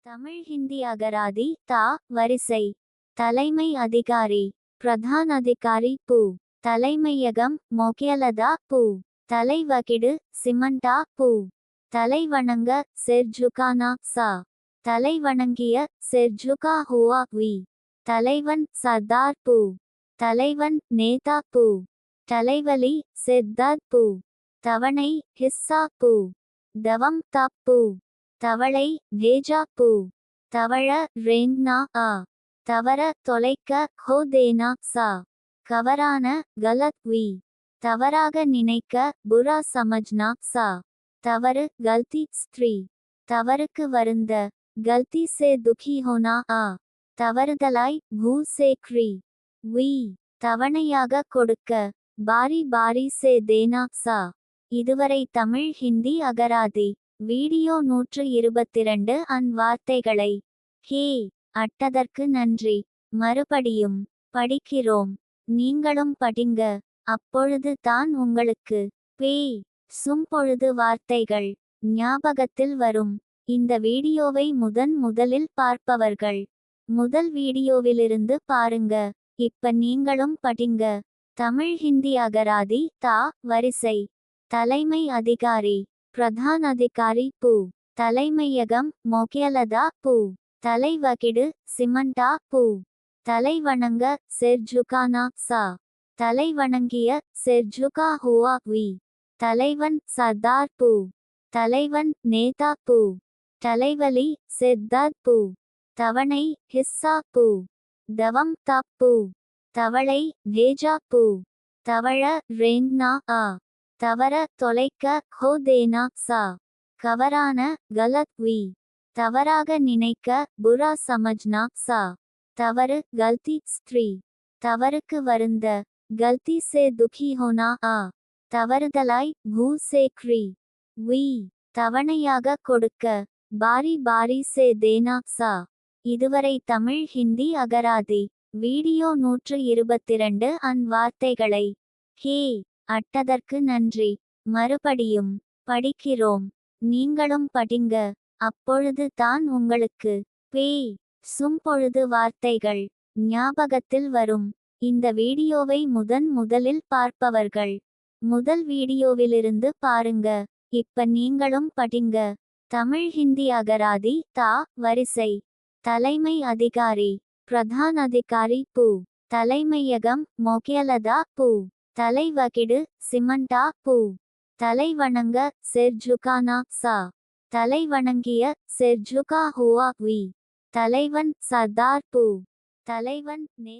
தமிழ் ஹிந்தி அகராதி தா வரிசை. தலைமை அதிகாரி பிரதான் அதிகாரி பூ. தலைமையகம் மொக்கியலதா பூ. தலைவகிடு சிமண்டா பூ. தலைவணங்க செர்ஜுகானா சா. தலைவணங்கிய செர்ஜுகா ஹுவா வி. தலைவன் சர்தார் பூ. தலைவன் நேதா பூ. தலைவலி சித்தார்த் பூ. தவணை ஹிஸ்ஸா பூ. தவம் தாப் பூ. தவளை வேஜா பூ. தவழ ரேங்னா ஆ. தவற தொலைக்க ஹோ தேனா சா. கவரான கலத் வி. தவறாக நினைக்க புரா சமஜ்னா சா. தவறு கல்தி ஸ்திரீ. தவறுக்கு வருந்த கல்தி சே துக்கி ஹோனா ஆ. தவறுதலாய் பூ சே க்ரி. வி. தவணையாக கொடுக்க பாரி பாரி சே தேனா சா. இதுவரை தமிழ் ஹிந்தி அகராதி வீடியோ 122 வார்த்தைகளை ஹே அட்டதற்கு நன்றி. மறுபடியும் படிக்கிறோம். நீங்களும் படிங்க. அப்பொழுது தான் உங்களுக்கு பே சும்பொழுது வார்த்தைகள் ஞாபகத்தில் வரும். இந்த வீடியோவை முதலில் பார்ப்பவர்கள் முதல் வீடியோவிலிருந்து பாருங்க. இப்ப நீங்களும் படிங்க. தமிழ் ஹிந்தி அகராதி தா வரிசை. தலைமை அதிகாரி பிரதான் அதிகாரி பூ. தலைமையகம் மொக்கியலதா பூ. தலைவகிடு சிமண்டா பூ. தலைவணங்க செர்ஜுகானா சா. தலைவணங்கிய செர்ஜுகா ஹுவா வி. தலைவன் சர்தார் பூ. தலைவன் நேதா பூ. தலைவலி சித்தார்த் பூ. தவணை ஹிஸ்ஸா பூ. தவம் தாப் பூ. தவளை வேஜா பூ. தவழ ரேங்னா ஆ. தவற தொலைக்க ஹோ தேனா சா. கவரான கலத் வி. தவறாக நினைக்க புரா சமஜ்னா சா. தவறு கல்தி ஸ்திரீ. தவறுக்கு வருந்த கல்தி சே துக்கி ஹோனா ஆ. தவறுதலாய் பூ சே க்ரி. வி. தவணையாக கொடுக்க பாரி பாரி சே தேனா சா. இதுவரை தமிழ் ஹிந்தி அகராதி வீடியோ 122 வார்த்தைகளை ஹே அட்டதற்கு நன்றி. மறுபடியும் படிக்கிறோம். நீங்களும் படிங்க. அப்பொழுது தான் உங்களுக்கு பே சும்பொழுது வார்த்தைகள் ஞாபகத்தில் வரும். இந்த வீடியோவை முதலில் பார்ப்பவர்கள் முதல் வீடியோவிலிருந்து பாருங்க. இப்ப நீங்களும் படிங்க. தமிழ் ஹிந்தி அகராதி தா வரிசை. தலைமை அதிகாரி பிரதான் அதிகாரி பூ. தலைமையகம் மொக்கியலதா பூ. தலைவகிடு சிமண்டா பூ. தலைவணங்க செர்ஜுகானா சா. தலைவணங்கிய செர்ஜுகா ஹுவா வி. தலைவன் சர்தார் பூ. தலைவன் நே